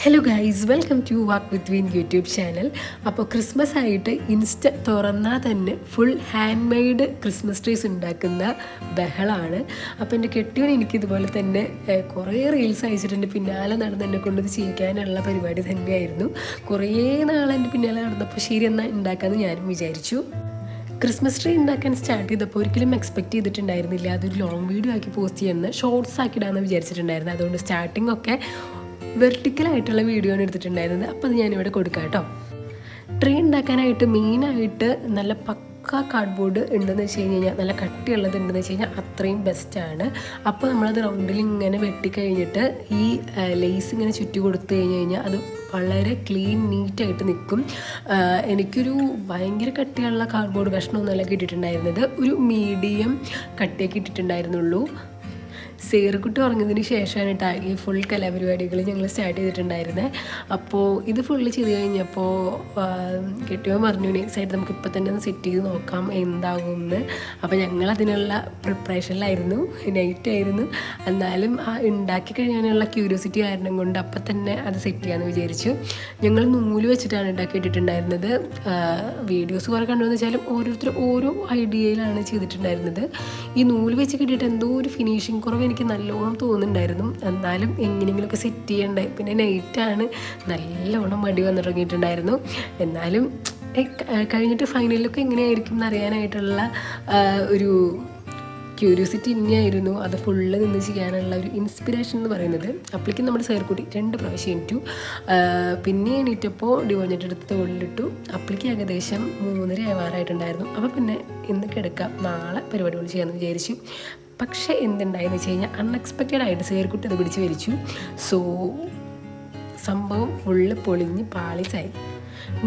Hello guys, welcome to walk with Veen YouTube channel. അപ്പോൾ Christmas ആയിട്ട് insta തുറന്നാൽ തന്നെ full hand made Christmas trees ഉണ്ടാക്കുന്ന ബഹളമാണ്. അപ്പോൾ എൻ്റെ കെട്ടിയവൻ എനിക്കിതുപോലെ തന്നെ കുറേ റീൽസ് അയച്ചിട്ടുണ്ട്. പിന്നാലെ നടന്ന് എന്നെ കൊണ്ടത് ചെയ്യിക്കാനുള്ള പരിപാടി തന്നെയായിരുന്നു. കുറേ നാളെൻ്റെ പിന്നാലെ നടന്നപ്പോൾ ശരി എന്നാൽ ഉണ്ടാക്കാമെന്ന് ഞാനും വിചാരിച്ചു. ക്രിസ്മസ് ട്രീ ഉണ്ടാക്കാൻ സ്റ്റാർട്ട് ചെയ്തപ്പോൾ ഒരിക്കലും എക്സ്പെക്റ്റ് ചെയ്തിട്ടുണ്ടായിരുന്നില്ല അതൊരു ലോങ് വീഡിയോ ആക്കി പോസ്റ്റ് ചെയ്യുന്നത്, ഷോർട്സ് ആക്കിയിടാമെന്ന് വിചാരിച്ചിട്ടുണ്ടായിരുന്നു. അതുകൊണ്ട് സ്റ്റാർട്ടിംഗ് ഒക്കെ വെർട്ടിക്കലായിട്ടുള്ള വീഡിയോ ആണ് എടുത്തിട്ടുണ്ടായിരുന്നത്. അപ്പോൾ അത് ഞാനിവിടെ കൊടുക്കാം കേട്ടോ. ട്രീ ഉണ്ടാക്കാനായിട്ട് മെയിനായിട്ട് നല്ല പക്ക കാർഡ്ബോർഡ് ഉണ്ടെന്ന് വെച്ച് കഴിഞ്ഞാൽ, നല്ല കട്ടിയുള്ളത് ഉണ്ടെന്ന് വെച്ച് കഴിഞ്ഞാൽ അത്രയും ബെസ്റ്റാണ്. അപ്പോൾ നമ്മളത് റൗണ്ടിൽ ഇങ്ങനെ വെട്ടിക്കഴിഞ്ഞിട്ട് ഈ ലേസ് ഇങ്ങനെ ചുറ്റി കൊടുത്തു കഴിഞ്ഞാൽ അത് വളരെ ക്ലീൻ നീറ്റായിട്ട് നിൽക്കും. എനിക്കൊരു ഭയങ്കര കട്ടിയുള്ള കാർഡ്ബോർഡ് കഷ്ണമൊന്നുമല്ല കിട്ടിയിട്ടുണ്ടായിരുന്നത്, ഒരു മീഡിയം കട്ടിയൊക്കെ ഇട്ടിട്ടുണ്ടായിരുന്നുള്ളൂ. സേറുകുട്ടി ഉറങ്ങിയതിന് ശേഷമാണ് കേട്ടോ ഈ ഫുൾ കലാപരിപാടികൾ ഞങ്ങൾ സ്റ്റാർട്ട് ചെയ്തിട്ടുണ്ടായിരുന്നത്. അപ്പോൾ ഇത് ഫുള്ള് ചെയ്ത് കഴിഞ്ഞപ്പോൾ കെട്ടിയവൻ പറഞ്ഞു നെക്സ്റ്റ് നമുക്ക് ഇപ്പം തന്നെ ഒന്ന് സെറ്റ് ചെയ്ത് നോക്കാം എന്താകുമെന്ന്. അപ്പോൾ ഞങ്ങളതിനുള്ള പ്രിപ്പറേഷനിലായിരുന്നു, നൈറ്റായിരുന്നു. എന്നാലും ആ ഉണ്ടാക്കി കഴിഞ്ഞാലുള്ള ക്യൂരിയോസിറ്റി കാരണം കൊണ്ട് അപ്പം തന്നെ അത് സെറ്റ് ചെയ്യാമെന്ന് വിചാരിച്ചു. ഞങ്ങൾ നൂല് വെച്ചിട്ടാണ് ഉണ്ടാക്കിയിട്ടിട്ടുണ്ടായിരുന്നത്. വീഡിയോസ് കുറേ കണ്ടുവെന്ന് വെച്ചാലും ഓരോരുത്തർ ഓരോ ഐഡിയയിലാണ് ചെയ്തിട്ടുണ്ടായിരുന്നത്. ഈ നൂല് വെച്ച് കിട്ടിയിട്ട് എന്തോ ഒരു ഫിനിഷിങ് കുറവ് എനിക്ക് നല്ലോണം തോന്നുന്നുണ്ടായിരുന്നു. എന്നാലും എങ്ങനെയെങ്കിലുമൊക്കെ സെറ്റ് ചെയ്യണ്ടേ. പിന്നെ നൈറ്റാണ്, നല്ലോണം മടി വന്നു തുടങ്ങിയിട്ടുണ്ടായിരുന്നു. എന്നാലും കഴിഞ്ഞിട്ട് ഫൈനലൊക്കെ എങ്ങനെയായിരിക്കും എന്നറിയാനായിട്ടുള്ള ഒരു ക്യൂരിയോസിറ്റി തന്നെയായിരുന്നു. അത് ഫുള്ള് നിന്ന് ചെയ്യാനുള്ള ഒരു ഇൻസ്പിറേഷൻ എന്ന് പറയുന്നത്. അപ്പോഴേക്കും നമ്മുടെ സേർക്കുട്ടി 2 പ്രാവശ്യം എണീറ്റു. പിന്നെ എണീറ്റപ്പോൾ ഡിവോഞ്ഞിട്ട് എടുത്ത് തോളിലിട്ടു. അപ്പോഴേക്കും ഏകദേശം 3:30 ആവാറായിട്ടുണ്ടായിരുന്നു. അപ്പോൾ പിന്നെ ഇന്ന് കിടക്കാം, നാളെ പരിപാടികൾ ചെയ്യാമെന്ന് വിചാരിച്ചു. പക്ഷേ എന്തുണ്ടായെന്ന് വെച്ച് കഴിഞ്ഞാൽ അൺഎക്സ്പെക്റ്റഡ് ആയിട്ട് സേർക്കുട്ടി അത് പിടിച്ച് വലിച്ചു. സോ സംഭവം ഫുള്ള് പൊളിഞ്ഞ് പാളിസായി.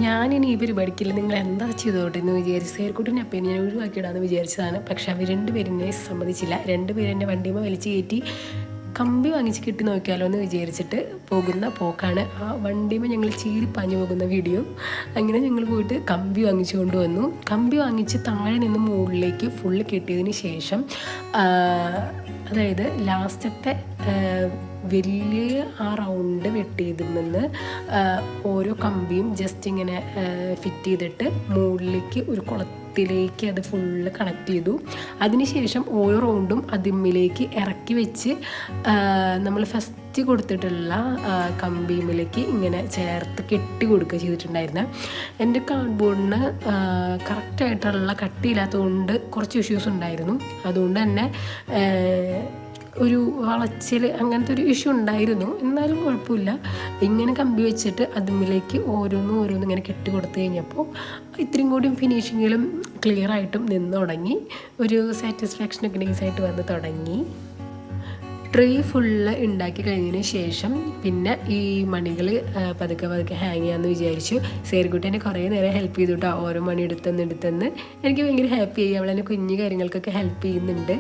ഞാനിനി ഈ പരിപാടിക്കില്ല, നിങ്ങൾ എന്താ ചെയ്തോട്ടെ എന്ന് വിചാരിച്ച് സേർക്കുട്ടിനെ അപ്പം ഞാൻ ഒഴിവാക്കിയിടാമെന്ന് വിചാരിച്ചതാണ്. പക്ഷെ അവർ 2 പേരും എന്നെ സമ്മതിച്ചില്ല. 2 പേരും എൻ്റെ വണ്ടിയുമ്പോൾ വലിച്ച് കയറ്റി കമ്പി വാങ്ങിച്ച് കിട്ടി നോക്കിയാലോ എന്ന് വിചാരിച്ചിട്ട് പോകുന്ന പോക്കാണ്. ആ വണ്ടിയുമ്പോൾ ഞങ്ങൾ ചീരിപ്പാഞ്ഞു പോകുന്ന വീഡിയോ. അങ്ങനെ ഞങ്ങൾ പോയിട്ട് കമ്പി വാങ്ങിച്ചു കൊണ്ടുവന്നു. കമ്പി വാങ്ങിച്ച് താഴെ നിന്ന് മുകളിലേക്ക് ഫുള്ള് കെട്ടിയതിന് ശേഷം, അതായത് ലാസ്റ്റത്തെ വലിയ ആ റൗണ്ട് വെട്ടിയതിൽ നിന്ന് ഓരോ കമ്പിയും ജസ്റ്റ് ഇങ്ങനെ ഫിറ്റ് ചെയ്തിട്ട് മുകളിലേക്ക് ഒരു കുളത്തിലേക്ക് അത് ഫുള്ള് കണക്ട് ചെയ്തു. അതിനുശേഷം ഓരോ റൗണ്ടും അതിമ്മിലേക്ക് ഇറക്കി വെച്ച് നമ്മൾ ഫസ്റ്റ് കൊടുത്തിട്ടുള്ള കമ്പിയിലേക്ക് ഇങ്ങനെ ചേർത്ത് കെട്ടി കൊടുക്കുക ചെയ്തിട്ടുണ്ടായിരുന്നത്. എൻ്റെ കാർഡ്ബോർഡിന് കറക്റ്റായിട്ടുള്ള കട്ടിയില്ലാത്തതുകൊണ്ട് കുറച്ച് ഇഷ്യൂസ് ഉണ്ടായിരുന്നു. അതുകൊണ്ട് തന്നെ ഒരു വളച്ചിൽ അങ്ങനത്തെ ഒരു ഇഷ്യൂ ഉണ്ടായിരുന്നു. എന്നാലും കുഴപ്പമില്ല. ഇങ്ങനെ കമ്പി വെച്ചിട്ട് അതിലേക്ക് ഓരോന്നും ഇങ്ങനെ കെട്ടി കൊടുത്തു കഴിഞ്ഞപ്പോൾ ഇത്രയും കൂടിയും ഫിനിഷിങ്ങിലും ക്ലിയർ ആയിട്ടും നിന്ന് തുടങ്ങി. ഒരു സാറ്റിസ്ഫാക്ഷനൊക്കെ നൈസായിട്ട് വന്ന് തുടങ്ങി. ട്രീ ഫുള്ള് ഉണ്ടാക്കി കഴിഞ്ഞതിന് ശേഷം പിന്നെ ഈ മണികൾ പതുക്കെ ഹാങ് ചെയ്യാമെന്ന് വിചാരിച്ചു. സേർക്കുട്ടി എന്നെ കുറേ നേരം ഹെൽപ്പ് ചെയ്തു കേട്ടോ. ഓരോ മണി എടുത്തെന്ന് എനിക്ക് ഭയങ്കര ഹാപ്പി ആയി. അവളെന്നെ കുഞ്ഞു കാര്യങ്ങൾക്കൊക്കെ ഹെൽപ്പ് ചെയ്യുന്നുണ്ട്.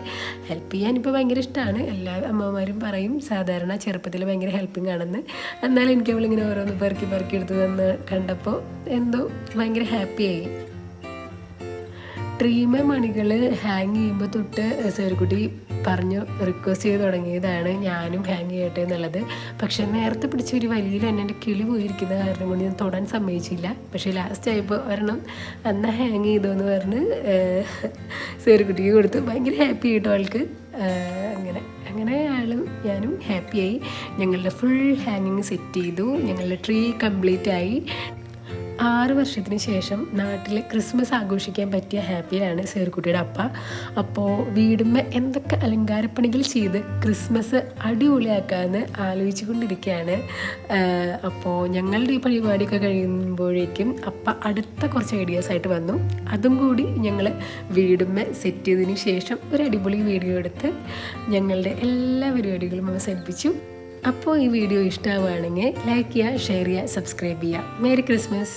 ഹെൽപ്പ് ചെയ്യാൻ ഇപ്പോൾ ഭയങ്കര ഇഷ്ടമാണ്. എല്ലാ അമ്മമാരും പറയും സാധാരണ ചെറുപ്പത്തിൽ ഭയങ്കര ഹെൽപ്പിംഗ് ആണെന്ന്. എന്നാലും എനിക്ക് അവളിങ്ങനെ ഓരോന്ന് പെറുക്കി എടുത്തു തന്ന് കണ്ടപ്പോൾ എന്തോ ഭയങ്കര ഹാപ്പിയായി. ട്രീമ മണികൾ ഹാങ് ചെയ്യുമ്പോൾ തൊട്ട് സേർക്കുട്ടി പറഞ്ഞു റിക്വസ്റ്റ് ചെയ്ത് തുടങ്ങിയതാണ് ഞാനും ഹാങ് ചെയ്യട്ടെ എന്നുള്ളത്. പക്ഷെ നേരത്തെ പിടിച്ചൊരു വലിയിൽ തന്നെ എൻ്റെ കിളി പോയിരിക്കുന്ന കാരണം കൊണ്ട് ഞാൻ തൊടാൻ സമ്മതിച്ചില്ല. പക്ഷേ ലാസ്റ്റ് ആയപ്പോൾ ഒരെണ്ണം എന്നാൽ ഹാങ് ചെയ്തോന്ന് പറഞ്ഞ് സേർക്കുട്ടിക്ക് കൊടുത്തു. ഭയങ്കര ഹാപ്പി ആയിട്ടോ ആൾക്ക്. അങ്ങനെ ഞാനും ഹാപ്പിയായി. ഞങ്ങളുടെ ഫുൾ ഹാങ്ങിങ് സെറ്റ് ചെയ്തു. ഞങ്ങളുടെ ട്രീ കംപ്ലീറ്റ് ആയി. 6 വർഷത്തിന് ശേഷം നാട്ടിൽ ക്രിസ്മസ് ആഘോഷിക്കാൻ പറ്റിയ ഹാപ്പിയാണ് സേർക്കുട്ടിയുടെ അപ്പ. അപ്പോൾ വീടുമ്മ എന്തൊക്കെ അലങ്കാരപ്പണികൾ ചെയ്ത് ക്രിസ്മസ് അടിപൊളിയാക്കാമെന്ന് ആലോചിച്ചു കൊണ്ടിരിക്കുകയാണ്. അപ്പോൾ ഞങ്ങളുടെ ഈ പരിപാടിയൊക്കെ കഴിയുമ്പോഴേക്കും അപ്പ അടുത്ത കുറച്ച് ഐഡിയാസായിട്ട് വന്നു. അതും കൂടി ഞങ്ങൾ വീടുമ്മ സെറ്റ് ചെയ്തതിന് ശേഷം ഒരു അടിപൊളി വീഡിയോ എടുത്ത് ഞങ്ങളുടെ എല്ലാ പരിപാടികളും അവസാനിപ്പിച്ചു. അപ്പോൾ ഈ വീഡിയോ ഇഷ്ടമാവുകയാണെങ്കിൽ ലൈക്ക് ചെയ്യുക, ഷെയർ ചെയ്യുക, സബ്സ്ക്രൈബ് ചെയ്യുക. Merry Christmas.